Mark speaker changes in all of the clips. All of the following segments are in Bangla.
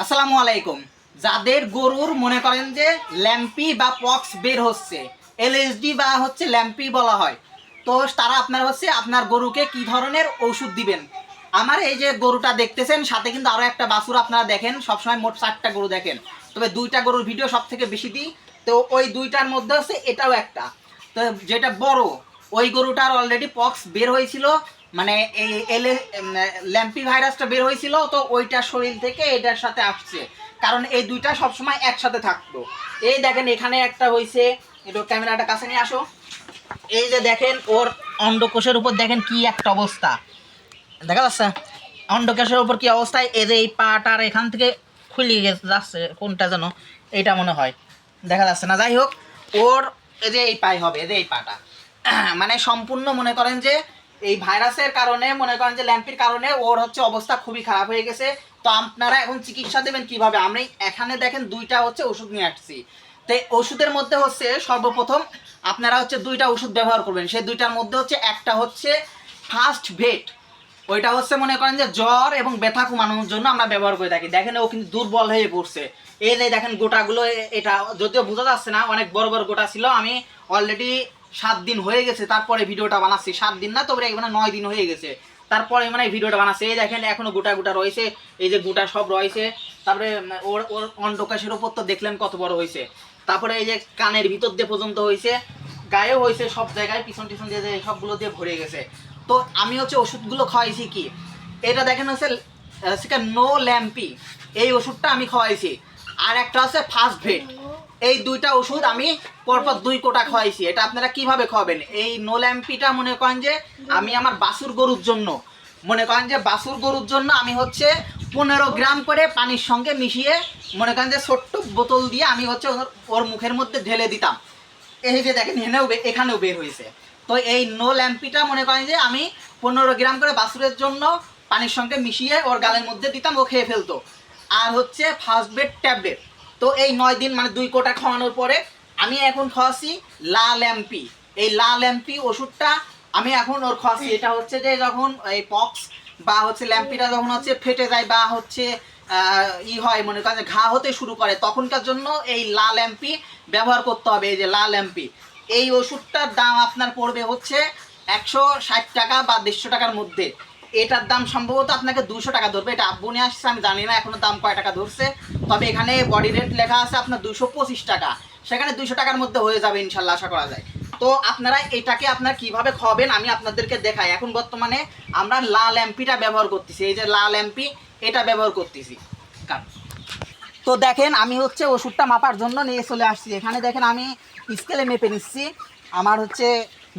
Speaker 1: আসসালামু আলাইকুম। যাদের গরুর মনে করেন যে ল্যাম্পি বা পক্স বের হচ্ছে, এলএসডি বা হচ্ছে ল্যাম্পি বলা হয়, তো তারা আপনার গরুকে কি ধরনের ওষুধ দিবেন। আমার এই যে গরুটা দেখতেছেন, সাথে কিন্তু আরও একটা বাছুর আপনারা দেখেন, সবসময় মোট 4টা গরু দেখেন, তবে 2টা গরুর ভিডিও সব থেকে বেশি দিই। তো ওই 2টার মধ্যে হচ্ছে এটাও একটা। তো যেটা বড়, ওই গরুটার অলরেডি পক্স বের হয়েছিল, মানে এই ল্যাম্পি ভাইরাসটা বের হয়েছিল, তো ওইটা শরীর থেকে এটার সাথে আসছে, কারণ এই দুইটা সবসময় একসাথে থাকতো। এই দেখেন এখানে একটা হয়েছে, একটু ক্যামেরাটা কাছে নিয়ে আসো। এই যে দেখেন ওর অন্ডকোষের উপর দেখেন কি একটা অবস্থা, দেখা যাচ্ছে অন্ডকোষের উপর কি অবস্থায়। এই যে এই পাটার এখান থেকে খুলে যাচ্ছে, কোনটা যেন, এইটা মনে হয় দেখা যাচ্ছে না, যাই হোক ওর এই যে এই পাই হবে, এই যে এই পাটা মানে সম্পূর্ণ মনে করেন যে এই ভাইরাসের কারণে, মনে করেন যে ল্যাম্পির কারণে ওর হচ্ছে অবস্থা খুবই খারাপ হয়ে গেছে। তো আপনারা এখন চিকিৎসা দেবেন কিভাবে? আমি এখানে দেখেন 2টা হচ্ছে ওষুধ নিয়ে আসছি। তো ওষুধের মধ্যে হচ্ছে সর্বপ্রথম আপনারা হচ্ছে 2টা ওষুধ ব্যবহার করবেন। সেই 2টার মধ্যে হচ্ছে একটা হচ্ছে ফার্স্ট ভেট, ওইটা হচ্ছে মনে করেন যে জ্বর এবং ব্যথা কমানোর জন্য আমরা ব্যবহার করে থাকি। দেখেন ও কিন্তু দুর্বল হয়ে পড়ছে, এই যে দেখেন গোটাগুলো, এটা যদিও বোঝা যাচ্ছে না, অনেক বড় বড় গোটা ছিল। আমি অলরেডি 7 দিন হয়ে গেছে তারপরে ভিডিওটা বানাচ্ছি, 7 দিন না, তবে মানে 9 দিন হয়ে গেছে তারপরে মানে ভিডিওটা বানাচ্ছি। এই দেখেন এখনো গোটা গোটা রয়েছে, এই যে গোটা সব রয়েছে। তারপরে ওর ওর অন্ডকোষের ওপর তো দেখলেন কত বড় হয়েছে। তারপরে এই যে কানের ভিতর দিয়ে পর্যন্ত হয়েছে, গায়েও হয়েছে, সব জায়গায় পিছন টিছন দিয়ে সবগুলো দিয়ে ভরে গেছে। তো আমি হচ্ছে ওষুধগুলো খাওয়াইছি কি, এটা দেখেন হচ্ছে নো ল্যাম্পি, এই ওষুধটা আমি খাওয়াইছি। আর একটা হচ্ছে ফার্স্ট ভেট, এই 2টা ওষুধ আমি পরপর 2 কোটা খাওয়াইছি। এটা আপনারা কিভাবে খাওয়াবেন? এই নো ল্যাম্পিটা মনে করেন যে আমি আমার বাছুর গরুর জন্য, মনে করেন যে বাছুর গরুর জন্য আমি হচ্ছে 15 গ্রাম করে পানির সঙ্গে মিশিয়ে, মনে করেন যে ছোট্ট বোতল দিয়ে আমি হচ্ছে ওর মুখের মধ্যে ঢেলে দিতাম। এই যে দেখেন এখানেও বের হয়েছে। তো এই নো ল্যাম্পিটা মনে করেন যে আমি 15 গ্রাম করে বাছুরের জন্য পানির সঙ্গে মিশিয়ে ওর গালের মধ্যে দিতাম, ও খেয়ে ফেলতো। আর হচ্ছে ফার্স্ট বেড ট্যাবলেট, তো এই 9 দিন মানে 2 কোটা খাওয়ানোর পরে আমি এখন খাওয়াছি লা ল্যাম্পি। এই লা ল্যাম্পি ওষুধটা আমি এখন ওর খাওয়াছি। এটা হচ্ছে যে যখন এই পক্স বা হচ্ছে ল্যাম্পিটা যখন হচ্ছে ফেটে যায় বা হচ্ছে হয়, মনে করেন ঘা হতে শুরু করে, তখনকার জন্য এই লা ল্যাম্পি ব্যবহার করতে হবে। এই যে লা ল্যাম্পি, এই ওষুধটার দাম আপনার পড়বে হচ্ছে 160 টাকা বা 150 টাকার মধ্যে। এটার দাম সম্ভবত আপনাকে 200 টাকা ধরবে, এটা আব্বু নিয়ে আসছে, আমি জানি না এখনো দাম কয় টাকা ধরছে, তবে এখানে বডি রেট লেখা আছে আপনার 225 টাকা, সেখানে 200 টাকার মধ্যে হয়ে যাবে ইনশাল্লাহ, আশা করা যায়। তো আপনারা এটাকে আপনার কিভাবে খাওয়াবেন আমি আপনাদেরকে দেখাই। এখন বর্তমানে আমরা লা ল্যাম্পিটা ব্যবহার করতেছি, এই যে লা ল্যাম্পি, এটা ব্যবহার করতেছি। তো দেখেন আমি হচ্ছে ওষুধটা মাপার জন্য নিয়ে চলে আসছি। এখানে দেখেন আমি স্কেলে মেপে নিচ্ছি, আমার হচ্ছে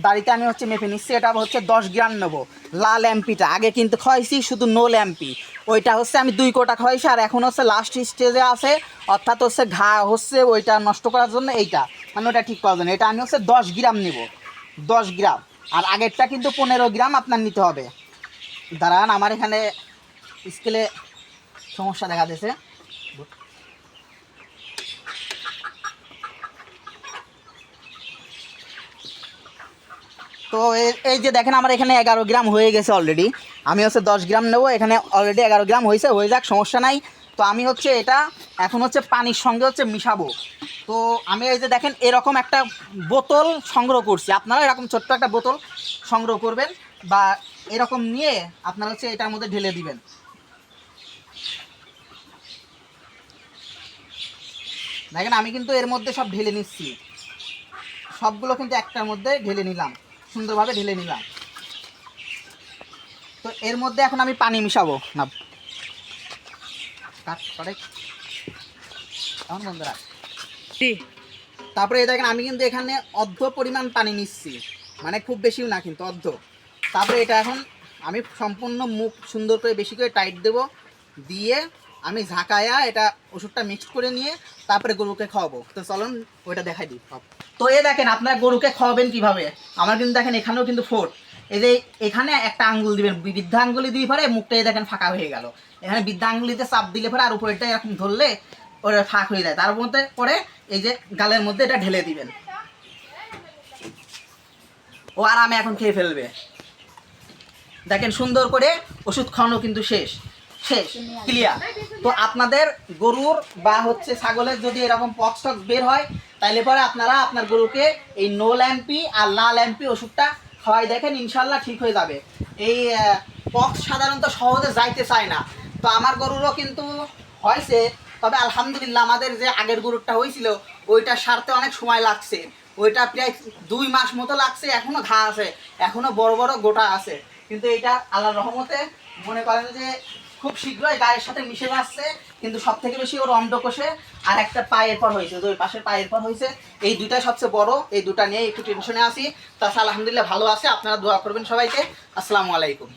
Speaker 1: বাড়িতে আমি হচ্ছে মেপে নিচ্ছি। এটা হচ্ছে 10 গ্রাম নেবো। লা ল্যাম্পিটা আগে কিন্তু খাওয়াইছি শুধু নো ল্যাম্পি, ওইটা হচ্ছে আমি 2 কোটা খাওয়াইছি। আর এখন হচ্ছে লাস্ট স্টেজে আছে, অর্থাৎ হচ্ছে ঘা হচ্ছে ওইটা নষ্ট করার জন্য, এইটা মানে ওটা ঠিক করার জন্য এটা আমি হচ্ছে 10 গ্রাম নেব, 10 গ্রাম। আর আগেরটা কিন্তু 15 গ্রাম আপনার নিতে হবে। দাঁড়ান, আমার এখানে স্কেলে সমস্যা দেখা দিয়েছে। তো এই যে দেখেন আমার এখানে 11 গ্রাম হয়ে গেছে অলরেডি। আমি হচ্ছে 10 গ্রাম নেবো, এখানে অলরেডি 11 গ্রাম হয়েছে, হয়ে যাক, সমস্যা নাই। তো আমি হচ্ছে এটা এখন হচ্ছে পানির সঙ্গে হচ্ছে মিশাবো। তো আমি এই যে দেখেন এরকম একটা বোতল সংগ্রহ করছি, আপনারা এরকম ছোট্ট একটা বোতল সংগ্রহ করবেন বা এরকম নিয়ে আপনারা হচ্ছে এটার মধ্যে ঢেলে দিবেন। দেখেন আমি কিন্তু এর মধ্যে সব ঢেলে নিচ্ছি, সবগুলো কিন্তু একটার মধ্যে ঢেলে নিলাম, সুন্দরভাবে ঢেলে নিলাম। তো এর মধ্যে এখন আমি পানি মিশাবো না, তারপরে এই দেখেন আমি কিন্তু এখানে অর্ধ পরিমাণ পানি নিচ্ছি, মানে খুব বেশিও না কিন্তু অর্ধ। তারপরে এটা এখন আমি সম্পূর্ণ মুখ সুন্দর করে বেশি করে টাইট দেবো, দিয়ে আমি ঝাঁকায়া এটা ওষুধটা মিক্সড করে নিয়ে তারপরে গরুকে খাওয়াবো। তো চলুন ওইটা দেখাই দিই। তো এই দেখেন আপনারা গরুকে খাওয়াবেন কিভাবে। আমার কিন্তু দেখেন এখানেও কিন্তু ফোট, এই যে এখানে একটা আঙ্গুল দিবেন, বৃদ্ধা আঙ্গুলি দিয়ে পরে মুখটাই দেখেন ফাঁকা হয়ে গেল। এখানে বৃদ্ধা আঙ্গুলিতে চাপ দিলে পরে আর উপরেটা এরকম ধরলে ওটা ফাঁক হয়ে যায়, তার মধ্যে পরে এই যে গালের মধ্যে এটা ঢেলে দিবেন, ও আরামে এখন খেয়ে ফেলবে। দেখেন সুন্দর করে ওষুধ খাওয়ানো কিন্তু শেষ। শেষ, ক্লিয়ার। তো আপনাদের গরুর বা হচ্ছে ছাগলের যদি এরকম পক্স টক্স বের হয়, তাহলে পরে আপনারা আপনার গরুকে এই নো ল্যাম্পি আর লা ল্যাম্পি ওষুধটা খাওয়াই দেখেন, ইনশাল্লাহ ঠিক হয়ে যাবে। এই পক্স সাধারণত সহজে যাইতে চায় না, তো আমার গরুরও কিন্তু হয়েছে, তবে আলহামদুলিল্লাহ আমাদের যে আগের গরুরটা হয়েছিল ওইটা সারতে অনেক সময় লাগছে, ওইটা প্রায় 2 মাস মতো লাগছে, এখনো ঘা আছে, এখনো বড় বড় গোটা আছে, কিন্তু এটা আল্লাহর রহমতে মনে করেন যে খুব শীঘ্রই গায়ের সাথে মিশে যাচ্ছে। কিন্তু সব থেকে বেশি ওর অন্ডকোষে আর একটা পায়ের পর হয়েছে, ওই পাশের পায়ের পর হয়েছে, এই দুইটাই সবচেয়ে বড়, এই দুটা নিয়ে একটু টেনশনে আছি। তাছাড়া আলহামদুলিল্লাহ ভালো আছে। আপনারা দোয়া করবেন সবাইকে। আসসালামু আলাইকুম।